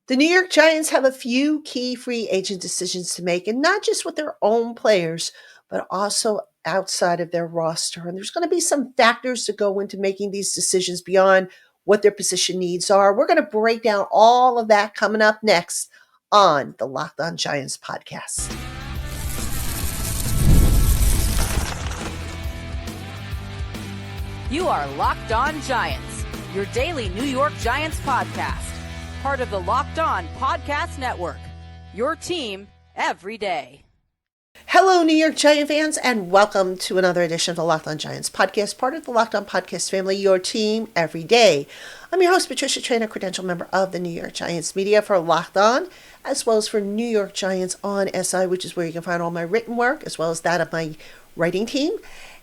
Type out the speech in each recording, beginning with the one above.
The New York Giants have a few key free agent decisions to make, and not just with their own players, but also outside of their roster. And there's going to be some factors to go into making these decisions beyond what their position needs are. We're going to break down all of that coming up next on the Locked On Giants podcast. You are Locked On Giants, your daily New York Giants podcast. Part of the Locked On Podcast Network, your team every day. Hello, New York Giant fans, and welcome to another edition of the Locked On Giants podcast, part of the Locked On Podcast family, your team every day. I'm your host, Patricia Traynor, credential member of the New York Giants media for Locked On, as well as for New York Giants on SI, which is where you can find all my written work, as well as that of my writing team.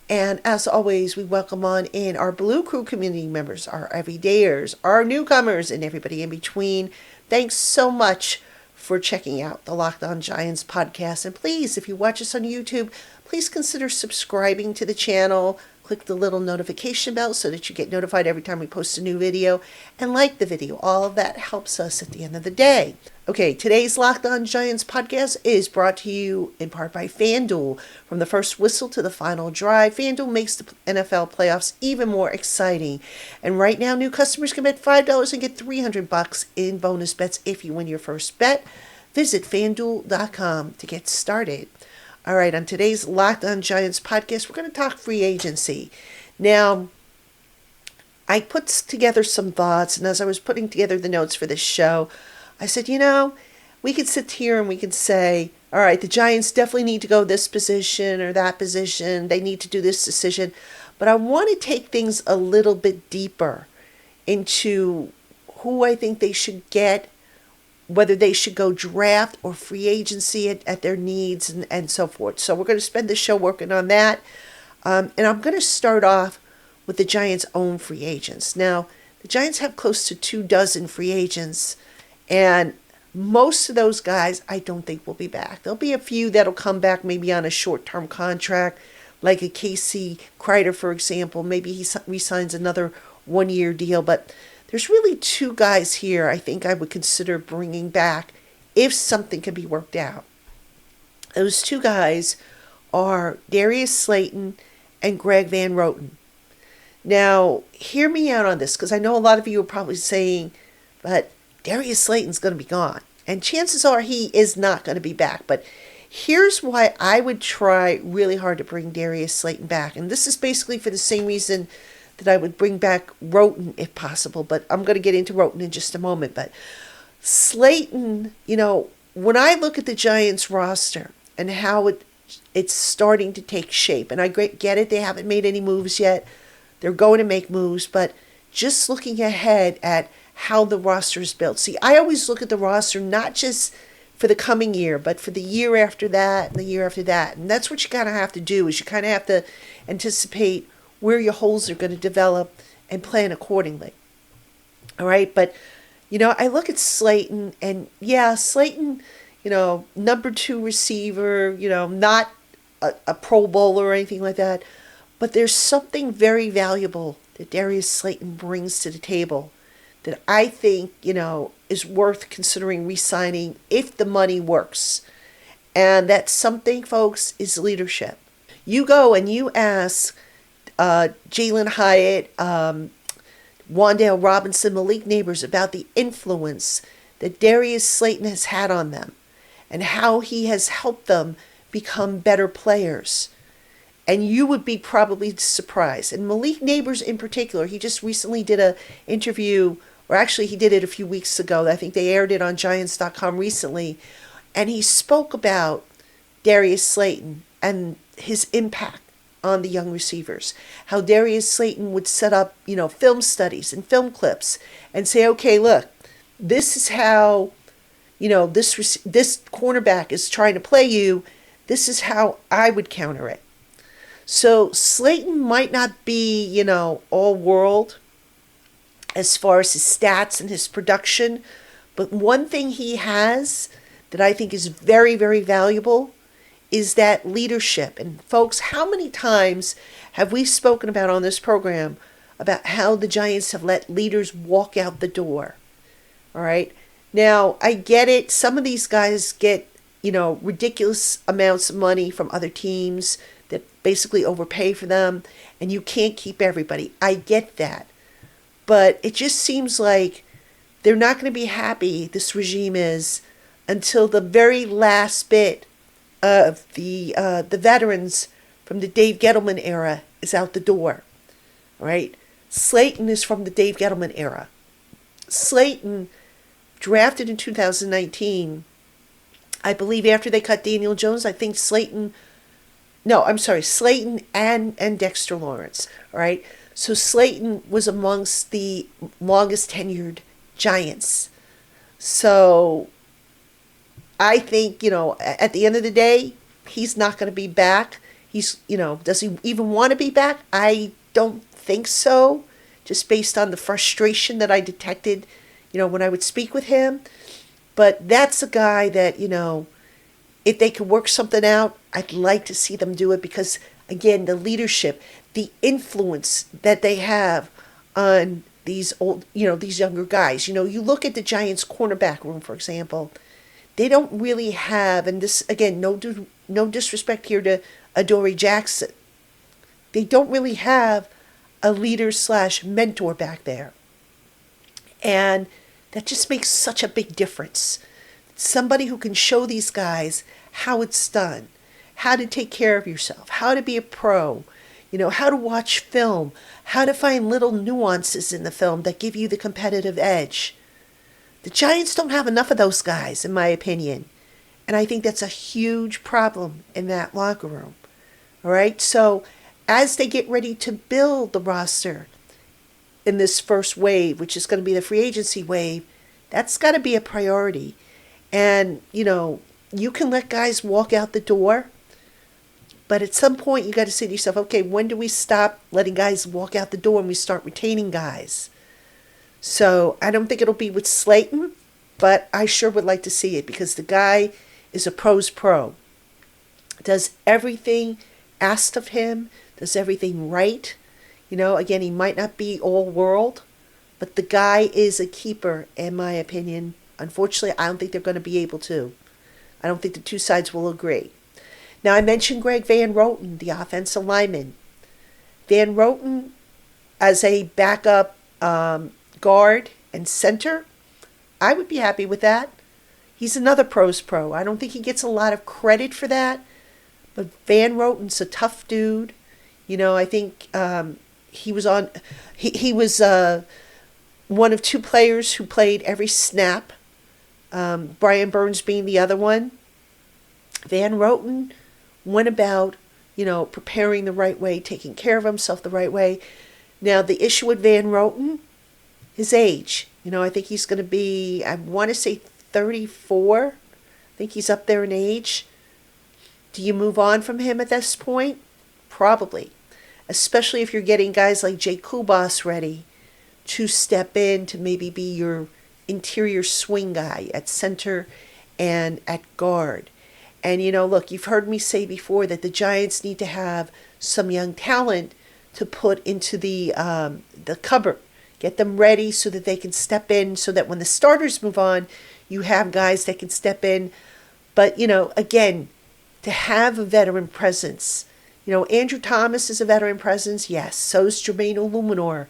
And as always, we welcome on in our Blue Crew community members, our everydayers, our newcomers, and everybody in between. Thanks so much for checking out the Locked On Giants podcast. And please, if you watch us on YouTube, please consider subscribing to the channel. Click the little notification bell so that you get notified every time we post a new video. And like the video. All of that helps us at the end of the day. Okay, today's Locked On Giants podcast is brought to you in part by FanDuel. From the first whistle to the final drive, FanDuel makes the NFL playoffs even more exciting. And right now, new customers can bet $5 and get $300 in bonus bets if you win your first bet. Visit FanDuel.com to get started. All right, on today's Locked On Giants podcast, we're going to talk free agency. Now, I put together some thoughts, and as I was putting together the notes for this show, I said, we could sit here and we could say, all right, the Giants definitely need to go this position or that position. They need to do this decision. But I want to take things a little bit deeper into who I think they should get, whether they should go draft or free agency at their needs and so forth. So we're going to spend the show working on that. And I'm going to start off with the Giants' own free agents. Now, the Giants have close to 24 free agents. And most of those guys, I don't think will be back. There'll be a few that'll come back maybe on a short-term contract, like a Casey Kreider, for example. Maybe he re-signs another one-year deal. But there's really two guys here I think I would consider bringing back if something can be worked out. Those two guys are Darius Slayton and Greg Van Roten. Now, hear me out on this, because I know a lot of you are probably saying, but Darius Slayton's going to be gone. And chances are he is not going to be back. But here's why I would try really hard to bring Darius Slayton back. And this is basically for the same reason that I would bring back Roten if possible. But I'm going to get into Roten in just a moment. But Slayton, when I look at the Giants roster and how it's starting to take shape, and I get it, they haven't made any moves yet. They're going to make moves. But just looking ahead at how the roster is built. See, I always look at the roster not just for the coming year, but for the year after that and the year after that. And that's what you kind of have to do, is you kind of have to anticipate where your holes are going to develop and plan accordingly. All right, but, I look at Slayton, and Slayton, number 2 receiver, not a Pro Bowler or anything like that, but there's something very valuable that Darius Slayton brings to the table that I think, is worth considering re-signing if the money works. And that something, folks, is leadership. You go and you ask Jalen Hyatt, Wan'Dale Robinson, Malik Neighbors about the influence that Darius Slayton has had on them and how he has helped them become better players. And you would be probably surprised. And Malik Neighbors in particular, he just recently did an interview, or actually he did it a few weeks ago. I think they aired it on Giants.com recently. And he spoke about Darius Slayton and his impact on the young receivers. How Darius Slayton would set up, film studies and film clips and say, okay, look, this is how, this cornerback is trying to play you. This is how I would counter it. So Slayton might not be, all world as far as his stats and his production, but one thing he has that I think is very, very valuable is that leadership. And folks, how many times have we spoken about on this program about how the Giants have let leaders walk out the door? All right. Now, I get it. Some of these guys get, ridiculous amounts of money from other teams that basically overpay for them, and you can't keep everybody. I get that. But it just seems like they're not going to be happy, this regime is, until the very last bit of the veterans from the Dave Gettleman era is out the door. All right? Slayton is from the Dave Gettleman era. Slayton, drafted in 2019, I believe after they cut Daniel Jones, I think Slayton and Dexter Lawrence. All right? So Slayton was amongst the longest tenured Giants. So I think, at the end of the day, he's not going to be back. He's, does he even want to be back? I don't think so, just based on the frustration that I detected, when I would speak with him. But that's a guy that, if they could work something out, I'd like to see them do it because, again, the leadership, the influence that they have on these these younger guys. You look at the Giants cornerback room, for example, they don't really have, and this, again, no disrespect here to Adoree Jackson, they don't really have a leader / mentor back there. And that just makes such a big difference. Somebody who can show these guys how it's done, how to take care of yourself, how to be a pro, how to watch film, how to find little nuances in the film that give you the competitive edge. The Giants don't have enough of those guys, in my opinion. And I think that's a huge problem in that locker room. All right? So as they get ready to build the roster in this first wave, which is going to be the free agency wave, that's got to be a priority. And, you can let guys walk out the door, but at some point you got to say to yourself, okay, when do we stop letting guys walk out the door and we start retaining guys? So I don't think it'll be with Slayton, but I sure would like to see it because the guy is a pro's pro. Does everything asked of him, does everything right. Again, he might not be all world, but the guy is a keeper, in my opinion. Unfortunately, I don't think they're going to be able to. I don't think the two sides will agree. Now, I mentioned Greg Van Roten, the offensive lineman. Van Roten, as a backup guard and center, I would be happy with that. He's another pro's pro. I don't think he gets a lot of credit for that, but Van Roten's a tough dude. I think he was one of two players who played every snap. Brian Burns being the other one. Van Roten went about, preparing the right way, taking care of himself the right way. Now, the issue with Van Roten, his age. I think he's going to be, I want to say 34. I think he's up there in age. Do you move on from him at this point? Probably. Especially if you're getting guys like Jay Kubas ready to step in to maybe be your interior swing guy at center and at guard. And, look, you've heard me say before that the Giants need to have some young talent to put into the cupboard. Get them ready so that they can step in, so that when the starters move on, you have guys that can step in. But, again, to have a veteran presence. Andrew Thomas is a veteran presence. Yes, so is Jermaine Illuminor.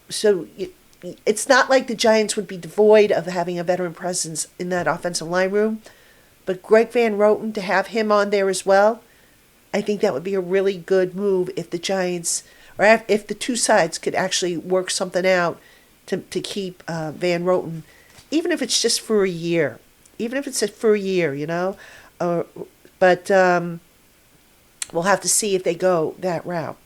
So it's not like the Giants would be devoid of having a veteran presence in that offensive line room. But Greg Van Roten, to have him on there as well, I think that would be a really good move if the Giants, or if the two sides could actually work something out to keep Van Roten, even if it's just for a year. But we'll have to see if they go that route.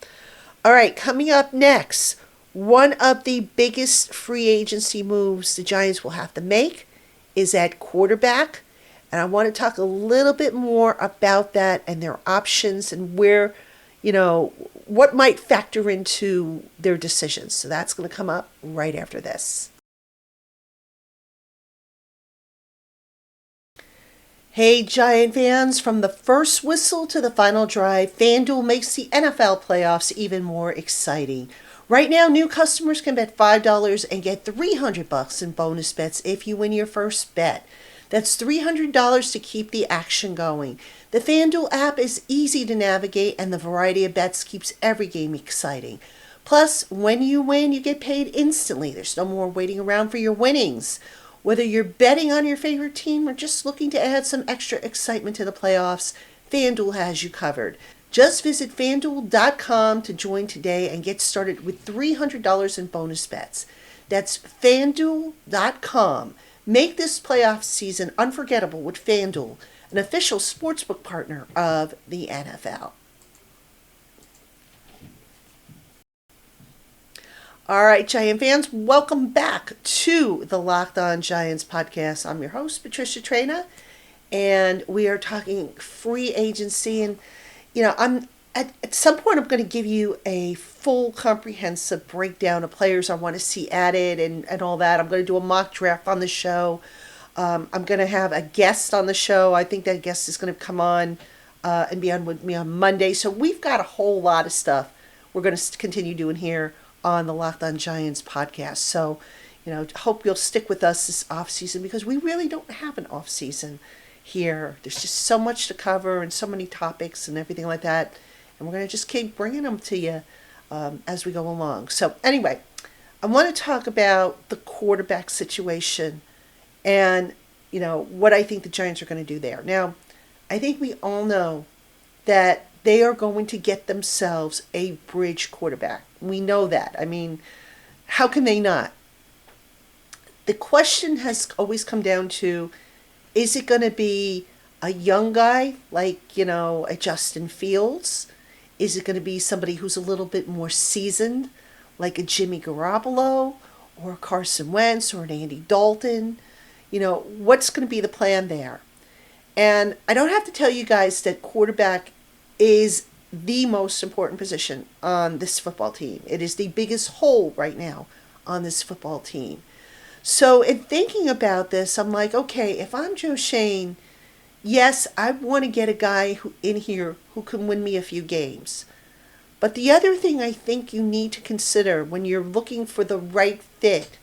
All right, coming up next, one of the biggest free agency moves the Giants will have to make is at quarterback. And I want to talk a little bit more about that and their options and where, what might factor into their decisions. So that's going to come up right after this. Hey, Giant fans, from the first whistle to the final drive, FanDuel makes the NFL playoffs even more exciting. Right now, new customers can bet $5 and get $300 in bonus bets if you win your first bet. That's $300 to keep the action going. The FanDuel app is easy to navigate, and the variety of bets keeps every game exciting. Plus, when you win, you get paid instantly. There's no more waiting around for your winnings. Whether you're betting on your favorite team or just looking to add some extra excitement to the playoffs, FanDuel has you covered. Just visit FanDuel.com to join today and get started with $300 in bonus bets. That's FanDuel.com. Make this playoff season unforgettable with FanDuel, an official sportsbook partner of the NFL. All right, Giant fans, welcome back to the Locked On Giants podcast. I'm your host, Patricia Traina, and we are talking free agency. And, I'm at some point, I'm going to give you a full comprehensive breakdown of players I want to see added and all that. I'm going to do a mock draft on the show. I'm going to have a guest on the show. I think that guest is going to come on and be on with me on Monday. So we've got a whole lot of stuff we're going to continue doing here on the Locked On Giants podcast. So, hope you'll stick with us this off season, because we really don't have an off season here. There's just so much to cover and so many topics and everything like that. And we're going to just keep bringing them to you as we go along. So anyway, I want to talk about the quarterback situation and, what I think the Giants are going to do there. Now, I think we all know that they are going to get themselves a bridge quarterback. We know that. I mean, how can they not? The question has always come down to, is it going to be a young guy like, a Justin Fields? Is it going to be somebody who's a little bit more seasoned, like a Jimmy Garoppolo or a Carson Wentz or an Andy Dalton? What's going to be the plan there? And I don't have to tell you guys that quarterback is the most important position on this football team. It is the biggest hole right now on this football team. So in thinking about this, I'm like, okay, if I'm Joe Schoen, yes, I want to get a guy in here who can win me a few games. But the other thing I think you need to consider when you're looking for the right fit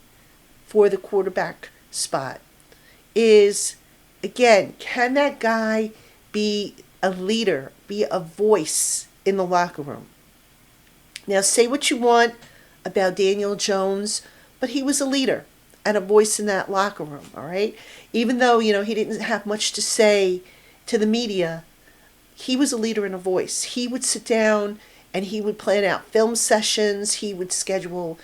for the quarterback spot is, again, can that guy be a leader, be a voice in the locker room? Now, say what you want about Daniel Jones, but he was a leader and a voice in that locker room, all right? Even though, he didn't have much to say to the media, he was a leader and a voice. He would sit down and he would plan out film sessions. He would schedule,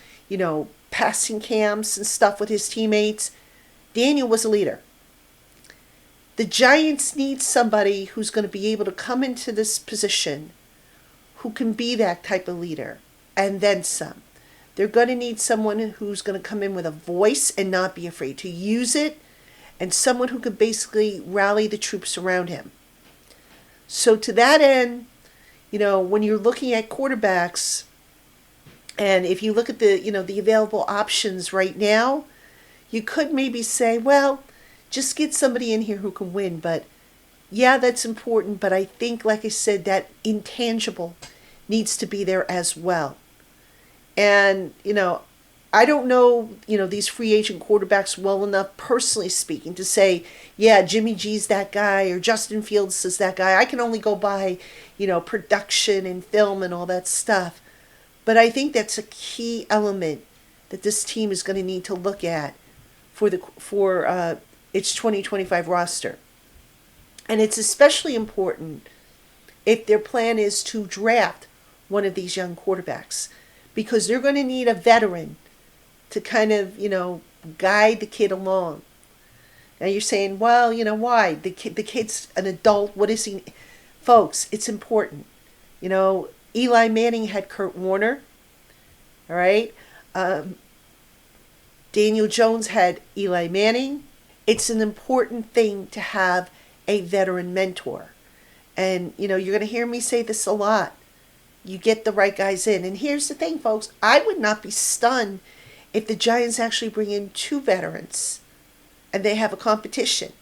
passing camps and stuff with his teammates. Daniel was a leader. The Giants need somebody who's going to be able to come into this position who can be that type of leader, and then some. They're going to need someone who's going to come in with a voice and not be afraid to use it, and someone who could basically rally the troops around him. So to that end, when you're looking at quarterbacks, and if you look at the available options right now, you could maybe say, well, just get somebody in here who can win. But yeah, that's important. But I think, like I said, that intangible needs to be there as well. And, I don't know, these free agent quarterbacks well enough, personally speaking, to say, yeah, Jimmy G's that guy or Justin Fields is that guy. I can only go by, production and film and all that stuff. But I think that's a key element that this team is going to need to look at for its 2025 roster. And it's especially important if their plan is to draft one of these young quarterbacks, because they're going to need a veteran to kind of, guide the kid along. Now you're saying, well, why? The kid's an adult. What is he? Folks, it's important. Eli Manning had Kurt Warner. All right. Daniel Jones had Eli Manning. It's an important thing to have a veteran mentor. And, you're going to hear me say this a lot. You get the right guys in. And here's the thing, folks. I would not be stunned if the Giants actually bring in 2 veterans and they have a competition.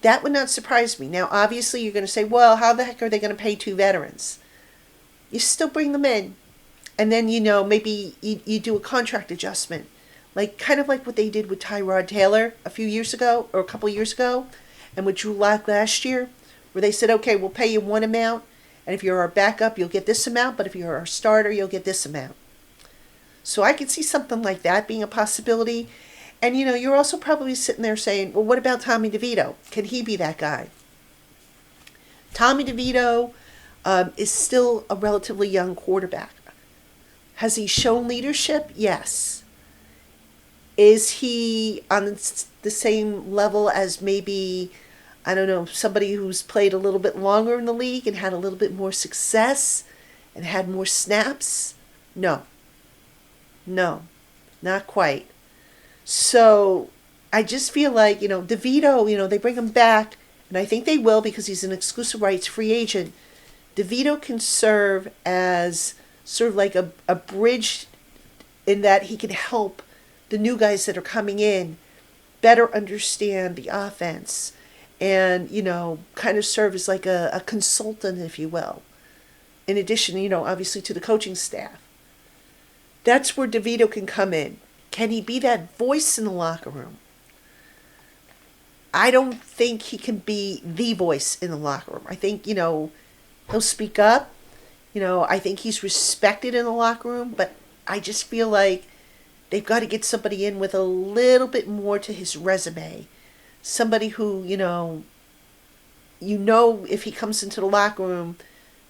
That would not surprise me. Now, obviously, you're going to say, well, how the heck are they going to pay 2 veterans? You still bring them in, And then, maybe you do a contract adjustment, like kind of like what they did with Tyrod Taylor a few years ago or a couple years ago, and with Drew Lock last year, where they said, okay, we'll pay you one amount, and if you're our backup, you'll get this amount, but if you're our starter, you'll get this amount. So I could see something like that being a possibility. And, you're also probably sitting there saying, well, what about Tommy DeVito? Can he be that guy? Tommy DeVito is still a relatively young quarterback. Has he shown leadership? Yes. Is he on the same level as maybe, I don't know, somebody who's played a little bit longer in the league and had a little bit more success and had more snaps? No. No, not quite. So I just feel like, DeVito, they bring him back, and I think they will because he's an exclusive rights free agent. DeVito can serve as sort of like a bridge in that he can help the new guys that are coming in better understand the offense and, kind of serve as like a consultant, if you will. In addition, obviously to the coaching staff. That's where DeVito can come in. Can he be that voice in the locker room? I don't think he can be the voice in the locker room. I think, he'll speak up. I think he's respected in the locker room, but I just feel like they've got to get somebody in with a little bit more to his resume. Somebody who, if he comes into the locker room,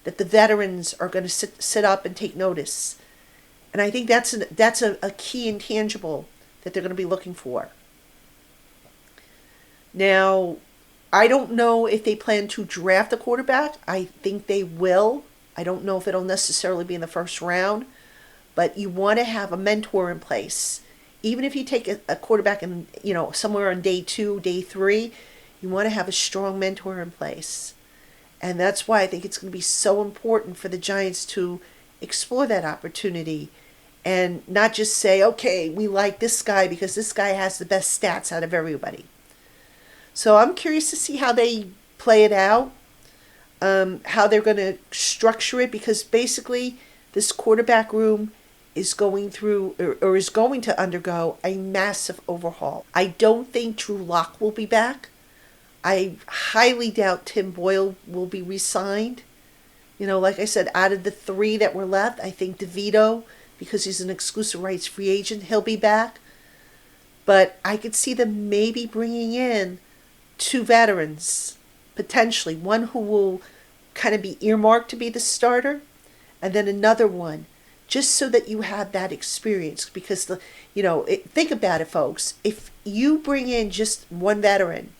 that the veterans are going to sit up and take notice. And I think that's a key intangible that they're going to be looking for. Now, I don't know if they plan to draft a quarterback. I think they will. I don't know if it'll necessarily be in the first round. But you want to have a mentor in place. Even if you take a quarterback in, somewhere on day 2, day 3, you want to have a strong mentor in place. And that's why I think it's going to be so important for the Giants to explore that opportunity and not just say, okay, we like this guy because this guy has the best stats out of everybody. So I'm curious to see how they play it out, how they're going to structure it, because basically this quarterback room is going through or is going to undergo a massive overhaul. I don't think Drew Lock will be back. I highly doubt Tim Boyle will be re-signed. Like I said, out of the 3 that were left, I think DeVito, because he's an exclusive rights free agent, he'll be back. But I could see them maybe bringing in 2 veterans, potentially. One who will kind of be earmarked to be the starter, and then another one, just so that you have that experience. Because, think about it, folks. If you bring in just one veteran,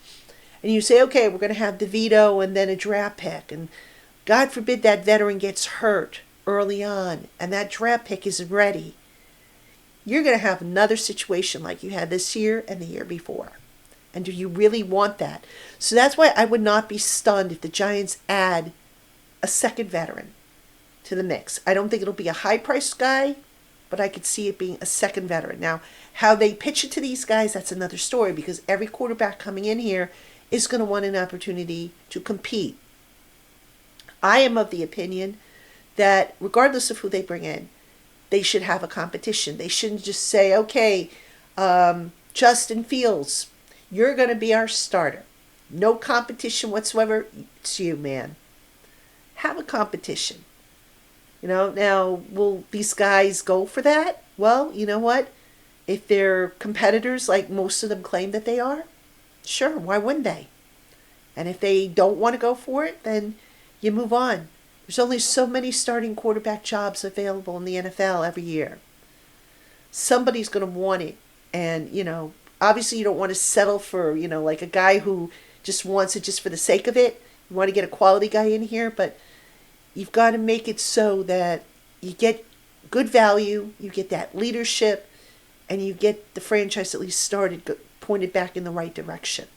and you say, okay, we're going to have DeVito and then a draft pick, and God forbid that veteran gets hurt early on, and that draft pick isn't ready, you're going to have another situation like you had this year and the year before. And do you really want that? So that's why I would not be stunned if the Giants add a second veteran to the mix. I don't think it'll be a high-priced guy, but I could see it being a second veteran. Now, how they pitch it to these guys, that's another story, because every quarterback coming in here is going to want an opportunity to compete. I am of the opinion that regardless of who they bring in, they should have a competition. They shouldn't just say, okay, Justin Fields, you're going to be our starter. No competition whatsoever. It's you, man. Have a competition. Now, will these guys go for that? Well, you know what? If they're competitors like most of them claim that they are, sure, why wouldn't they? And if they don't want to go for it, then you move on. There's only so many starting quarterback jobs available in the NFL every year. Somebody's going to want it. And, obviously you don't want to settle for, like a guy who just wants it just for the sake of it. You want to get a quality guy in here, but you've got to make it so that you get good value, you get that leadership, and you get the franchise at least started, pointed back in the right direction.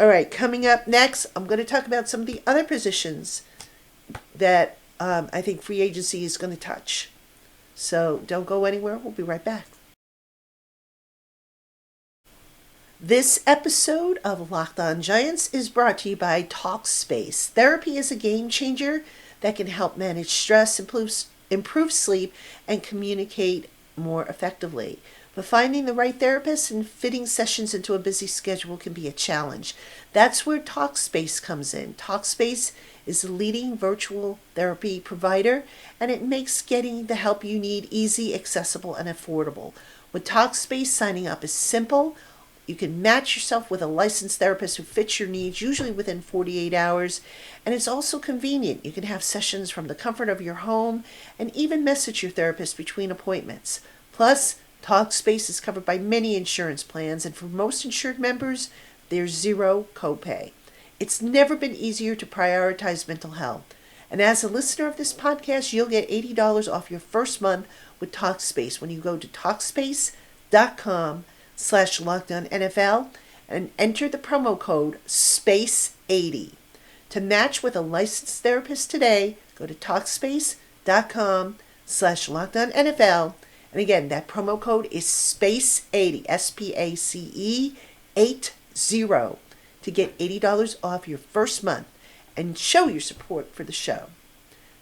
All right, coming up next, I'm going to talk about some of the other positions that I think free agency is going to touch. So don't go anywhere. We'll be right back. This episode of Locked On Giants is brought to you by Talkspace. Therapy is a game changer that can help manage stress, improve sleep, and communicate more effectively. But finding the right therapist and fitting sessions into a busy schedule can be a challenge. That's where Talkspace comes in. Talkspace is the leading virtual therapy provider, and it makes getting the help you need easy, accessible, and affordable. With Talkspace, signing up is simple. You can match yourself with a licensed therapist who fits your needs, usually within 48 hours. And it's also convenient. You can have sessions from the comfort of your home and even message your therapist between appointments. Plus, Talkspace is covered by many insurance plans, and for most insured members, there's zero copay. It's never been easier to prioritize mental health. And as a listener of this podcast, you'll get $80 off your first month with Talkspace when you go to Talkspace.com/LockedOnNFL and enter the promo code SPACE80. To match with a licensed therapist today, go to Talkspace.com/LockedOnNFL. And again, that promo code is SPACE80, SPACE80, to get $80 off your first month and show your support for the show.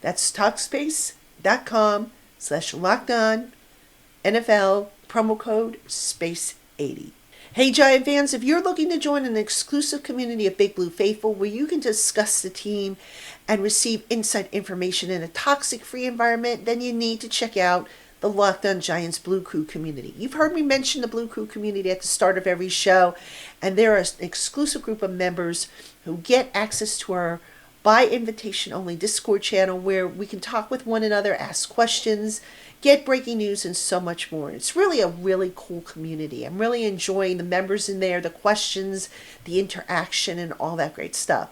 That's Talkspace.com/LockedOnNFL, promo code SPACE80. Hey Giant fans, if you're looking to join an exclusive community of Big Blue Faithful where you can discuss the team and receive inside information in a toxic-free environment, then you need to check out the Locked On Giants Blue Crew community. You've heard me mention the Blue Crew community at the start of every show, and they're an exclusive group of members who get access to our by invitation only Discord channel where we can talk with one another, ask questions, get breaking news, and so much more. It's really a really cool community. I'm really enjoying the members in there, the questions, the interaction, and all that great stuff.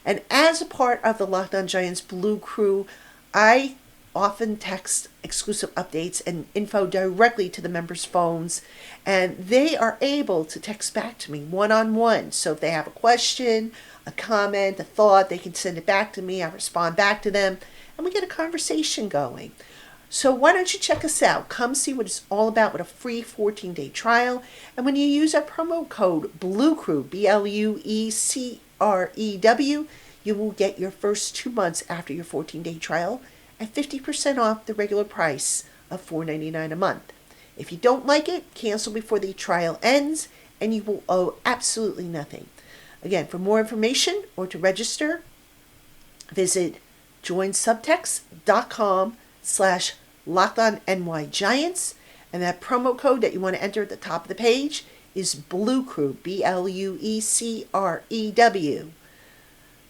And as a part of the Locked On Giants Blue Crew, I often text exclusive updates and info directly to the members' phones, and they are able to text back to me one-on-one. So if they have a question, a comment, a thought, they can send it back to me. I respond back to them, and we get a conversation going. So why don't you check us out? Come see what it's all about with a free 14-day trial. And when you use our promo code BLUECREW, BLUECREW, you will get your first 2 months after your 14-day trial at 50% off the regular price of $4.99 a month. If you don't like it, cancel before the trial ends, and you will owe absolutely nothing. Again, for more information or to register, visit joinsubtext.com/LockedOnNYGiants, and that promo code that you want to enter at the top of the page is BLUECREW, BLUECREW.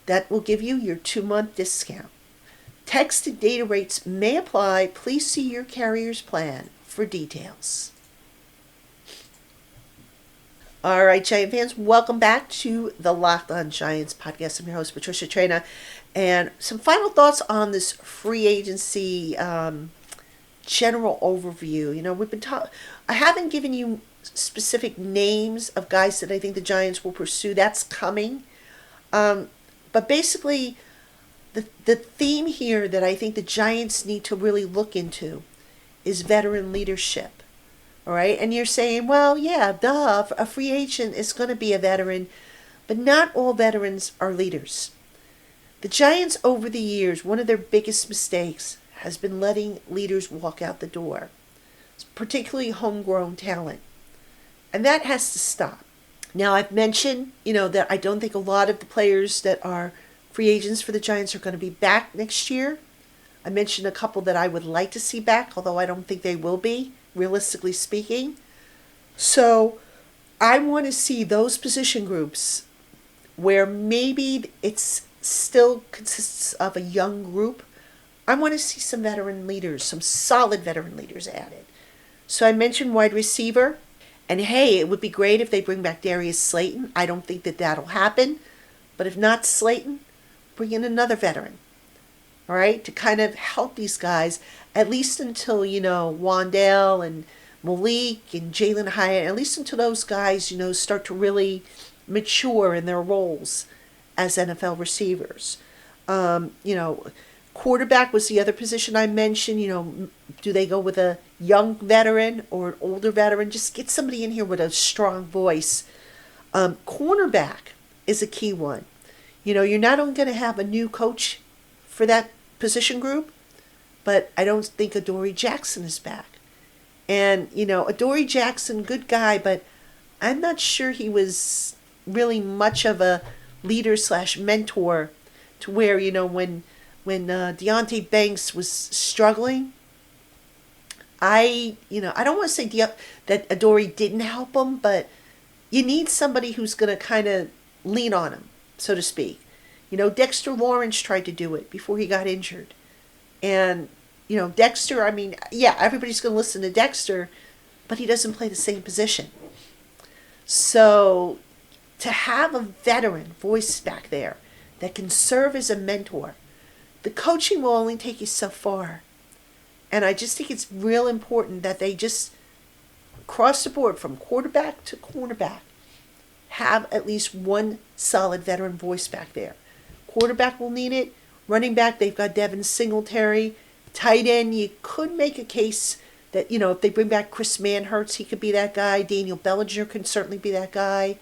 That will give you your 2-month discount. Text and data rates may apply. Please see your carrier's plan for details. All right, Giant fans, welcome back to the Locked On Giants podcast. I'm your host, Patricia Traina, and some final thoughts on this free agency general overview. You know, we've been I haven't given you specific names of guys that I think the Giants will pursue. That's coming, but basically, the theme here that I think the Giants need to really look into is veteran leadership. All right. And you're saying, well, yeah, a free agent is going to be a veteran, but not all veterans are leaders. The Giants over the years, one of their biggest mistakes has been letting leaders walk out the door, particularly homegrown talent. And that has to stop. Now, I've mentioned, that I don't think a lot of the players that are free agents for the Giants are going to be back next year. I mentioned a couple that I would like to see back, although I don't think they will be, realistically speaking. So I want to see those position groups where maybe it's still consists of a young group. I want to see some veteran leaders, some solid veteran leaders added. So I mentioned wide receiver. And hey, it would be great if they bring back Darius Slayton. I don't think that that'll happen. But if not Slayton, bring in another veteran. All right, to kind of help these guys, at least until, Wandale and Malik and Jalen Hyatt, at least until those guys, start to really mature in their roles as NFL receivers. Quarterback was the other position I mentioned. Do they go with a young veteran or an older veteran? Just get somebody in here with a strong voice. Cornerback is a key one. You're not only going to have a new coach for that position group, but I don't think Adoree Jackson is back. And, Adoree Jackson, good guy, but I'm not sure he was really much of a leader slash mentor to where, when Deonte Banks was struggling, I don't want to say that Adoree didn't help him, but you need somebody who's going to kind of lean on him, so to speak. Dexter Lawrence tried to do it before he got injured. And, Dexter, everybody's going to listen to Dexter, but he doesn't play the same position. So to have a veteran voice back there that can serve as a mentor, the coaching will only take you so far. And I just think it's real important that they just, across the board, from quarterback to cornerback, have at least one solid veteran voice back there. Quarterback will need it. Running back, they've got Devin Singletary. Tight end, you could make a case that, if they bring back Chris Manhertz, he could be that guy. Daniel Bellinger can certainly be that guy.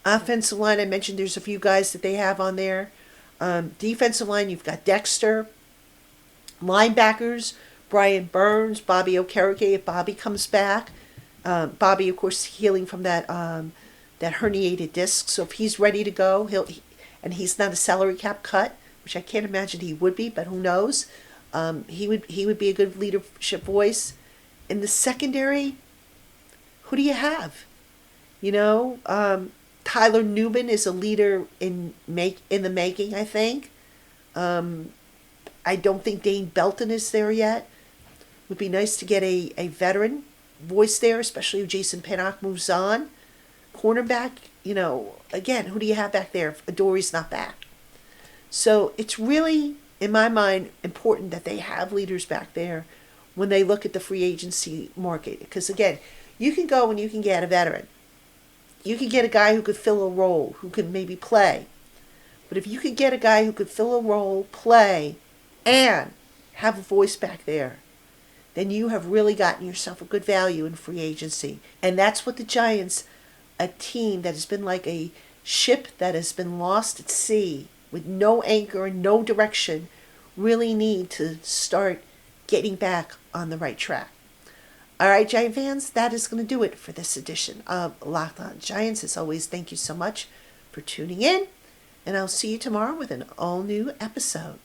Offensive line, I mentioned there's a few guys that they have on there. Defensive line, you've got Dexter. Linebackers, Brian Burns, Bobby Okereke, if Bobby comes back. Bobby, of course, healing from that herniated disc. So if he's ready to go, and he's not a salary cap cut, which I can't imagine he would be, but who knows? He would be a good leadership voice. In the secondary, who do you have? Tyler Newman is a leader in the making, I think. I don't think Dane Belton is there yet. Would be nice to get a veteran voice there, especially if Jason Pinnock moves on. Cornerback, again, who do you have back there if Adoree's not back? So it's really, in my mind, important that they have leaders back there when they look at the free agency market. Because, again, you can go and you can get a veteran. You can get a guy who could fill a role, who could maybe play. But if you could get a guy who could fill a role, play, and have a voice back there, then you have really gotten yourself a good value in free agency. And that's what the Giants, a team that has been like a ship that has been lost at sea with no anchor and no direction, really need to start getting back on the right track. All right, Giant fans, that is going to do it for this edition of Locked On Giants. As always, thank you so much for tuning in, and I'll see you tomorrow with an all-new episode.